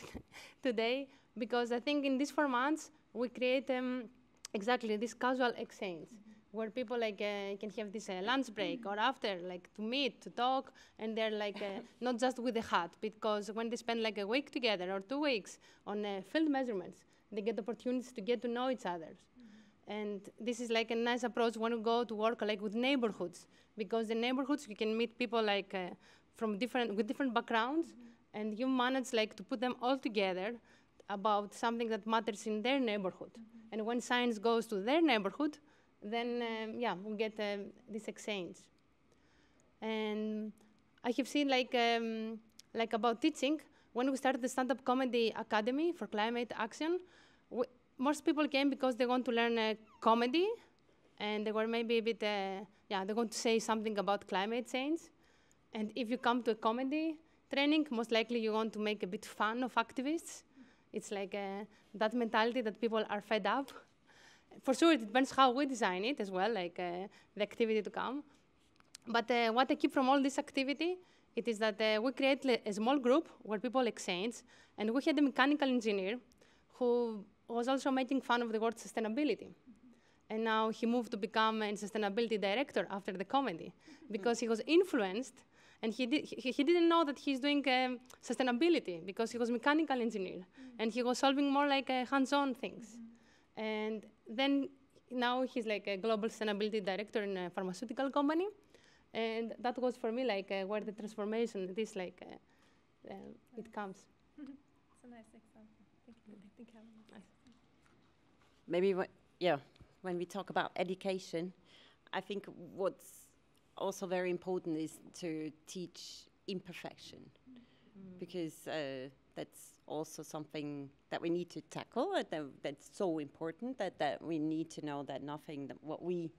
today, because I think in these 4 months, we create exactly this casual exchange, where people like can have this lunch break or after, like to meet, to talk, and they're like not just with a hat, because when they spend like a week together or 2 weeks on field measurements, they get opportunities to get to know each other. And this is like a nice approach when you go to work like with neighborhoods, because the neighborhoods you can meet people like with different backgrounds, and you manage like to put them all together about something that matters in their neighborhood. And when science goes to their neighborhood, then yeah, we get this exchange. And I have seen like about teaching, when we started the Stand-Up Comedy Academy for Climate Action, most people came because they want to learn comedy, and they were maybe a bit, they want to say something about climate change. And if you come to a comedy training, most likely you want to make a bit fun of activists. It's like that mentality that people are fed up. For sure, it depends how we design it as well, like the activity to come. But what I keep from all this activity, it is that we create a small group where people exchange, and we had a mechanical engineer who was also making fun of the word sustainability. And now he moved to become a sustainability director after the comedy, because he was influenced, and he didn't know that he's doing sustainability, because he was mechanical engineer, and he was solving more like hands-on things. And then now he's like a global sustainability director in a pharmaceutical company. And that was for me like where the transformation, this like, it comes. It's a nice example. Thank you. Nice. Maybe, when we talk about education, I think what's also very important is to teach imperfection, because that's also something that we need to tackle, that's so important, that we need to know that nothing, that what we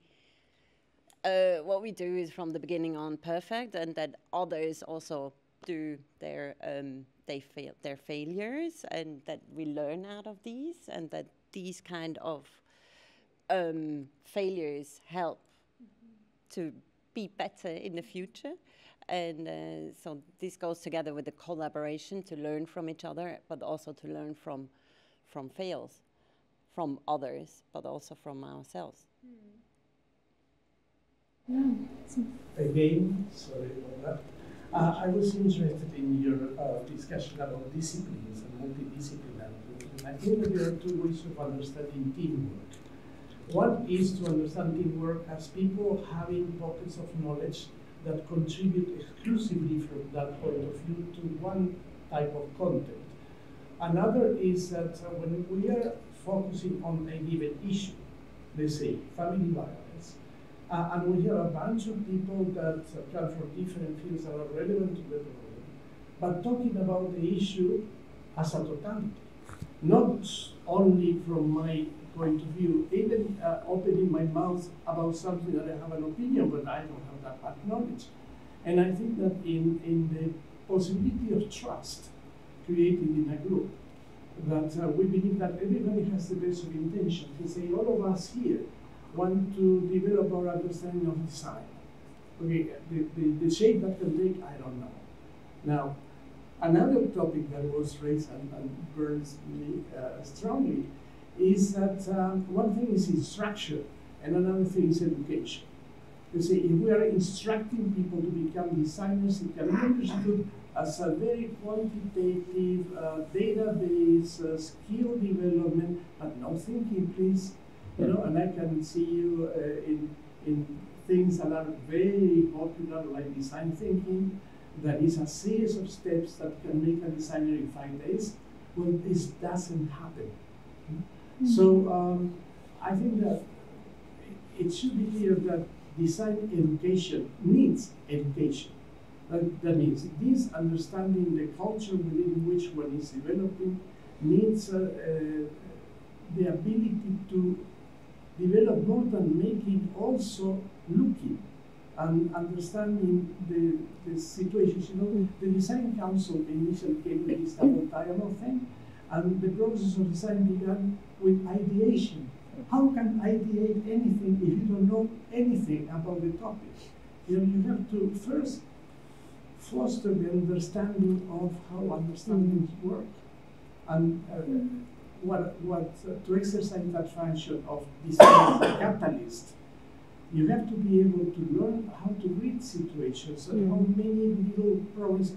do is from the beginning on perfect, and that others also do their failures, and that we learn out of these, and that these kind of failures help to be better in the future. And so this goes together with the collaboration to learn from each other, but also to learn from fails, from others, but also from ourselves. Again, sorry about that. I was interested in your discussion about disciplines and multidisciplinarity. And I think that there are two ways of understanding teamwork. One is to understand teamwork as people having pockets of knowledge that contribute exclusively from that point of view to one type of content. Another is that when we are focusing on a given issue, let's say family violence, and we have a bunch of people that come from different fields that are relevant to the problem, but talking about the issue as a totality, not only from my point of view, even opening my mouth about something that I have an opinion, but I don't have that much knowledge. And I think that in the possibility of trust created in a group, that we believe that everybody has the best of intention. To say all of us here want to develop our understanding of design. Okay, the shape that can take, I don't know. Now, another topic that was raised and burns me strongly is that one thing is instruction and another thing is education. You see, if we are instructing people to become designers, it can be understood as a very quantitative database, skill development, but no thinking, please. You know, and I can see you in things that are very popular, like design thinking. That is a series of steps that can make a designer in 5 days. Well, this doesn't happen. So I think that it should be clear that design education needs education. That means this understanding the culture within which one is developing needs the ability to develop more than making, also looking and understanding the situations. You know, the design council initially came with this double dialogue thing, and the process of design began with ideation. How can ideate anything if you don't know anything about the topic? You know, you have to first foster the understanding of how understandings work, and to exercise that function of design as a catalyst. You have to be able to learn how to read situations and how many little problems.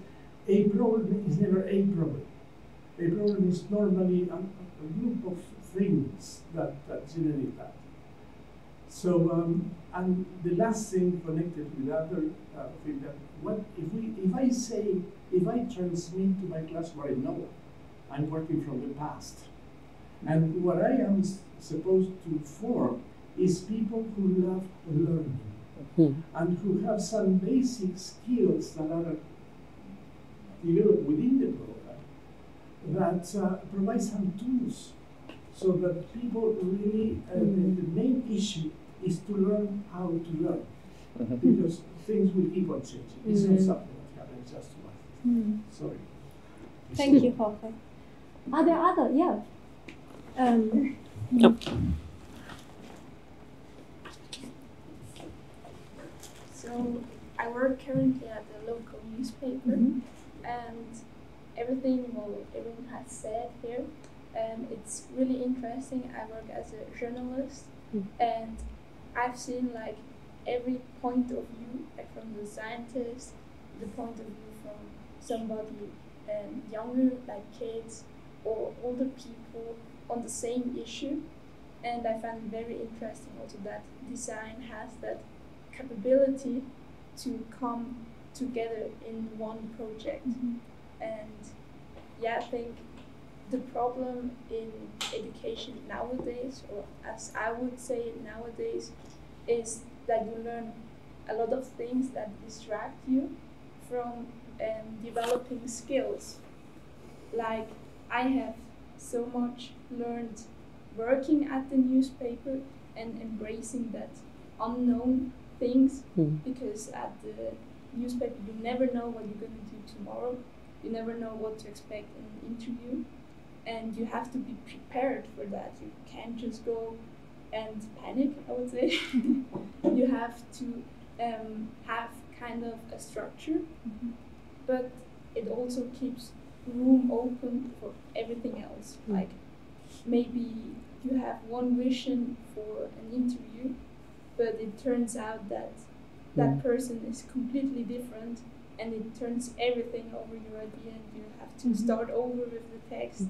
A problem is never a problem. A problem is normally a group of things that generate that. So, and the last thing connected with other thing that if I transmit to my class what I know, I'm working from the past, and what I am supposed to form is people who love learning and who have some basic skills that are developed within the program that provide some tools so that people really, the main issue is to learn how to learn, because things will keep on changing. It's not something that happens just once. Sorry. Thank you, Jorge. Are there other? Yeah. So I work currently at the local newspaper, and everything everyone has said here, it's really interesting. I work as a journalist, and I've seen like every point of view, like from the scientist, the point of view from somebody younger, like kids or older people, on the same issue. And I find it very interesting also that design has that capability to come together in one project. And yeah, I think the problem in education nowadays, or as I would say it nowadays, is that you learn a lot of things that distract you from developing skills. Like I have so much learned working at the newspaper and embracing that unknown things, because at the newspaper you never know what you're going to do tomorrow. You never know what to expect in an interview, and you have to be prepared for that. You can't just go and panic, I would say. You have to have kind of a structure, but it also keeps room open for everything else. Like maybe you have one vision for an interview, but it turns out that that person is completely different, and it turns everything over your idea, and you have to start over with the text.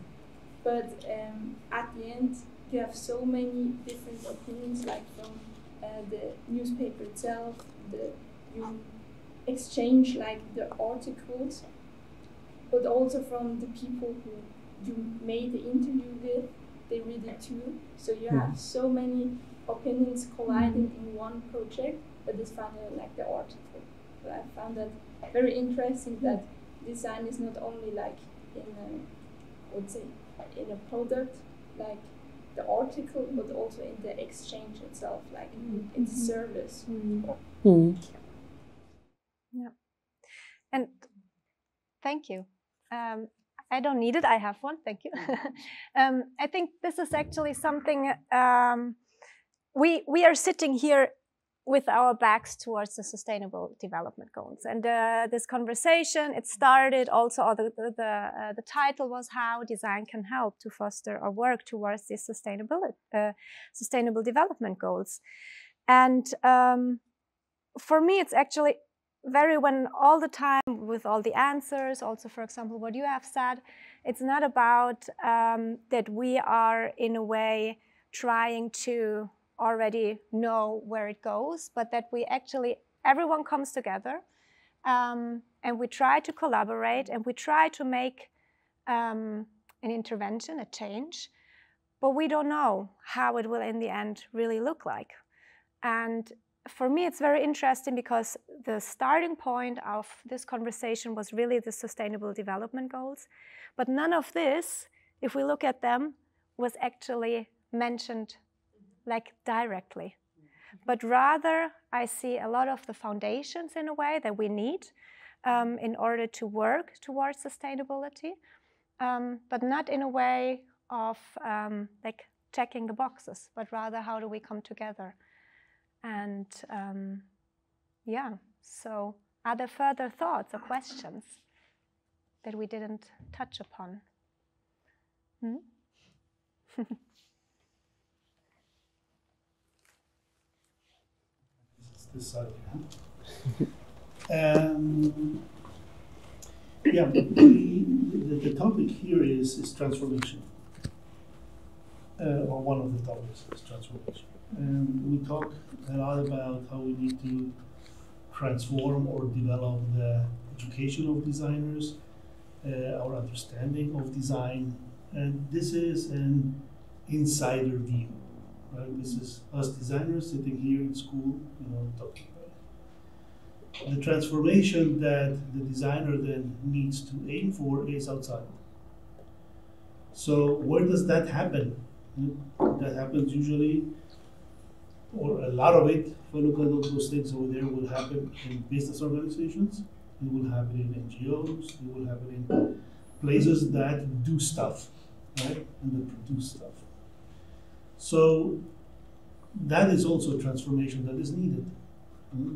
But at the end, you have so many different opinions, like from the newspaper itself, you exchange like the articles, but also from the people who you made the interview with, they read it too. So you have so many opinions colliding in one project that is finally like the article. So I found that very interesting, that design is not only like in a, I would say, in a product like the article, but also in the exchange itself, like in the service. Yeah, and thank you. I don't need it, I have one, thank you. I think this is actually something, we are sitting here with our backs towards the Sustainable Development Goals. And this conversation, it started also, or the title was How Design Can Help to Foster or Work Towards the Sustainable Development Goals. And for me, it's actually when all the time with all the answers, also for example what you have said, it's not about that we are in a way trying to already know where it goes, but that we actually, everyone comes together and we try to collaborate and we try to make an intervention, a change, but we don't know how it will in the end really look like. And for me, it's very interesting because the starting point of this conversation was really the Sustainable Development Goals. But none of this, if we look at them, was actually mentioned like directly. But rather, I see a lot of the foundations in a way that we need in order to work towards sustainability, but not in a way of like checking the boxes, but rather how do we come together. And yeah, so are there further thoughts or questions that we didn't touch upon? This side, yeah, the topic here is transformation, or one of the topics is transformation. And we talk a lot about how we need to transform or develop the education of designers, our understanding of design, and this is an insider view. Right? This is us designers sitting here in school, talking about it. The transformation that the designer then needs to aim for is outside. So where does that happen? That happens usually, or a lot of it, if I look at all those things over there, will happen in business organizations, it will happen in NGOs, it will happen in places that do stuff, right? And that produce stuff. So that is also a transformation that is needed.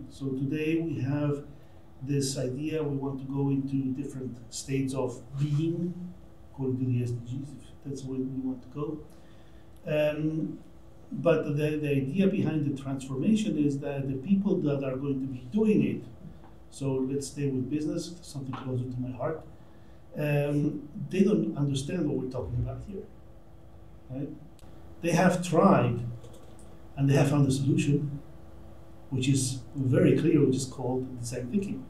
So today we have this idea we want to go into different states of being, according to the SDGs, if that's where we want to go. But the idea behind the transformation is that the people that are going to be doing it, so let's stay with business, something closer to my heart, they don't understand what we're talking about here, right? They have tried and they have found a solution, which is very clear, which is called design thinking,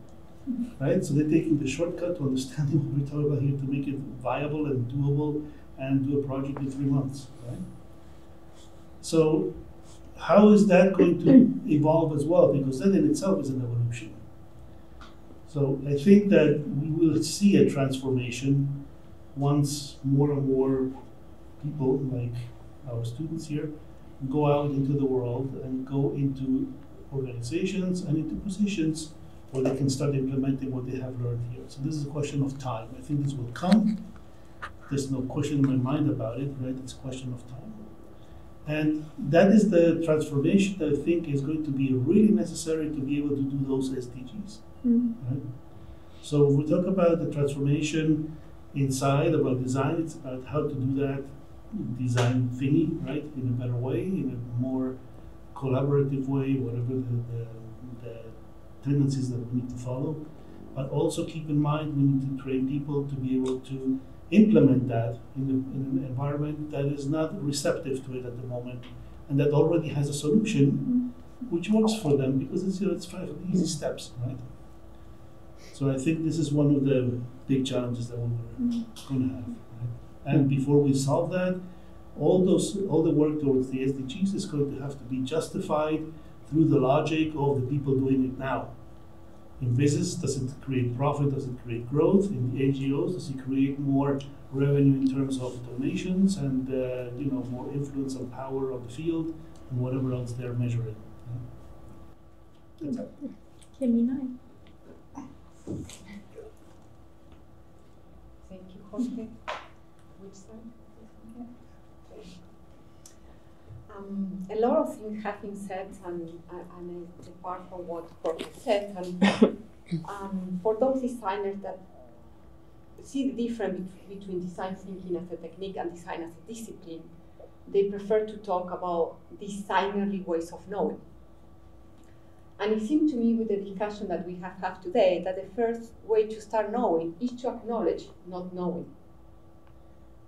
right? So they're taking the shortcut to understanding what we're talking about here to make it viable and doable and do a project in 3 months, right? So how is that going to evolve as well? Because that in itself is an evolution. So I think that we will see a transformation once more and more people, like our students here, go out into the world and go into organizations and into positions where they can start implementing what they have learned here. So this is a question of time. I think this will come. There's no question in my mind about it, right? It's a question of time. And that is the transformation that I think is going to be really necessary to be able to do those SDGs. Right? So if we talk about the transformation inside, about design, it's about how to do that design thingy, right, in a better way, in a more collaborative way, whatever the tendencies that we need to follow. But also keep in mind we need to train people to be able to implement that in an environment that is not receptive to it at the moment and that already has a solution which works for them because it's 5 easy steps, right? So I think this is one of the big challenges that we're going to have. Right? And before we solve that, all the work towards the SDGs is going to have to be justified through the logic of the people doing it now. In business, does it create profit? Does it create growth? In the NGOs, does it create more revenue in terms of donations and more influence and power of the field and whatever else they're measuring? That's it. Thank you, Jorge. Which side? A lot of things have been said, and I depart from what Jorge said. And for those designers that see the difference between design thinking as a technique and design as a discipline, they prefer to talk about designerly ways of knowing. And it seemed to me with the discussion that we have had today that the first way to start knowing is to acknowledge not knowing.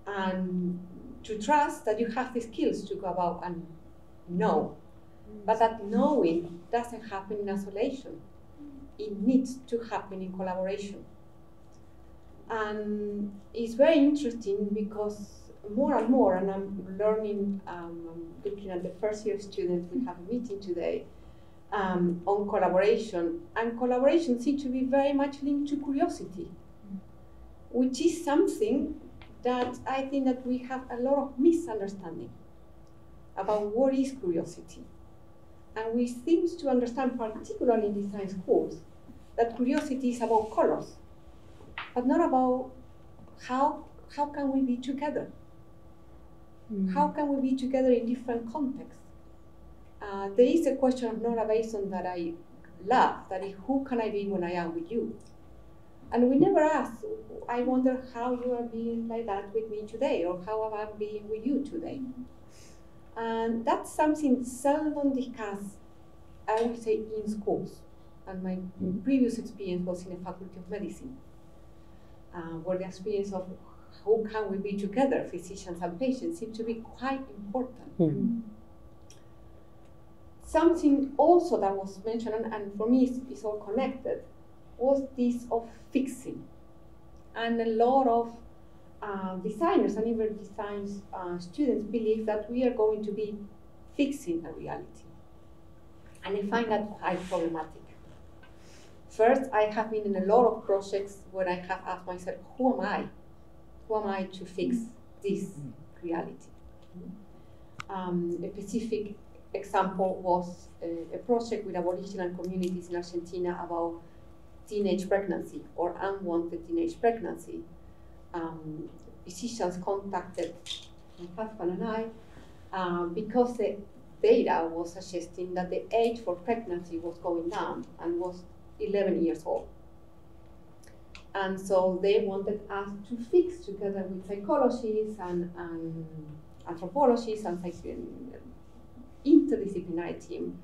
And to trust that you have the skills to go about and know. But that knowing doesn't happen in isolation. It needs to happen in collaboration. And it's very interesting because more and more, and I'm learning, looking at the first year students, we have a meeting today, on collaboration, and collaboration seems to be very much linked to curiosity, which is something that I think that we have a lot of misunderstanding about what is curiosity. And we seem to understand, particularly in design schools, that curiosity is about colors, but not about how can we be together? How can we be together in different contexts? There is a question of Nora Bason that I love, that is, who can I be when I am with you? And we never ask, I wonder how you are being like that with me today, or how am I being with you today? And that's something seldom discussed, I would say, in schools. And my previous experience was in the Faculty of Medicine, where the experience of how can we be together, physicians and patients, seemed to be quite important. Something also that was mentioned, and for me is all connected, was this of fixing. And a lot of designers and even design students believe that we are going to be fixing a reality. And I find that quite problematic. First, I have been in a lot of projects where I have asked myself, who am I? Who am I to fix this reality? A specific example was a project with Aboriginal communities in Argentina about teenage pregnancy or unwanted teenage pregnancy. Physicians contacted my husband and I because the data was suggesting that the age for pregnancy was going down and was 11 years old. And so they wanted us to fix, together with psychologists and anthropologists and interdisciplinary team,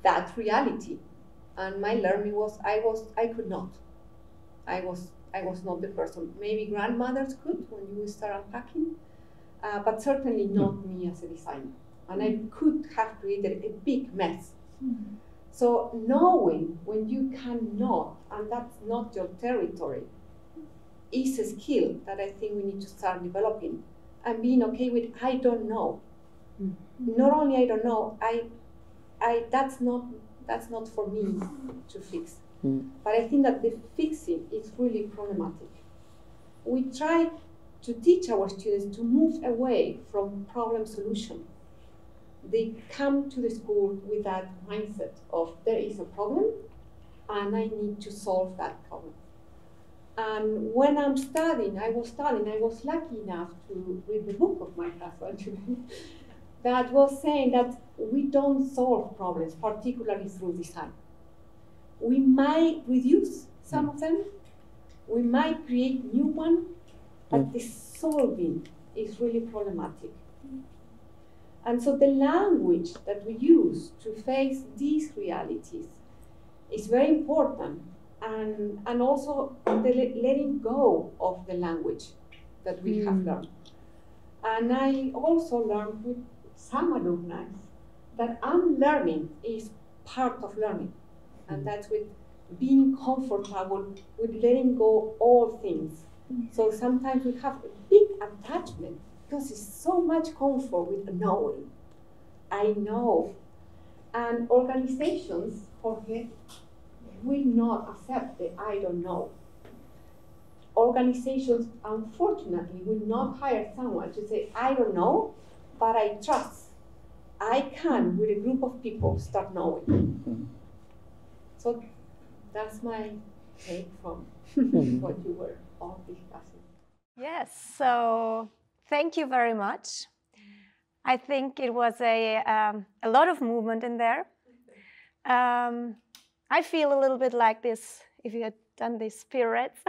that reality. And my learning was I could not. I was not the person. Maybe grandmothers could when you start unpacking, but certainly not me as a designer. And I could have created a big mess. So knowing when you cannot, and that's not your territory, is a skill that I think we need to start developing, and being okay with I don't know. Not only I don't know, that's not for me to fix. But I think that the fixing is really problematic. We try to teach our students to move away from problem solution. They come to the school with that mindset of there is a problem and I need to solve that problem. And when I was studying, I was lucky enough to read the book of my husband that was saying that we don't solve problems, particularly through design. We might reduce some of them, we might create new ones, but the solving is really problematic. And so the language that we use to face these realities is very important, and also the letting go of the language that we have learned. And I also learned with some alumni that unlearning is part of learning, and that's with being comfortable with letting go all things. So sometimes we have a big attachment because it's so much comfort with knowing. I know. And organizations, Jorge, will not accept the I don't know. Organizations, unfortunately, will not hire someone to say, I don't know, but I trust. I can, with a group of people, start knowing. So that's my take from what you were all discussing. Yes, so thank you very much. I think it was a lot of movement in there. I feel a little bit like this, if you had done these spirits.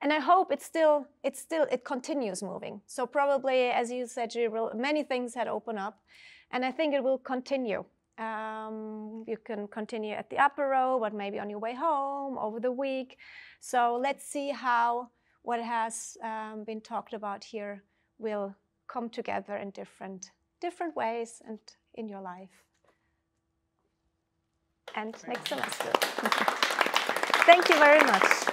And I hope it continues moving. So probably, as you said, many things had opened up, and I think it will continue. You can continue at the upper row, but maybe on your way home, over the week. So let's see how what has been talked about here will come together in different ways and in your life. And next semester. Thank you very much.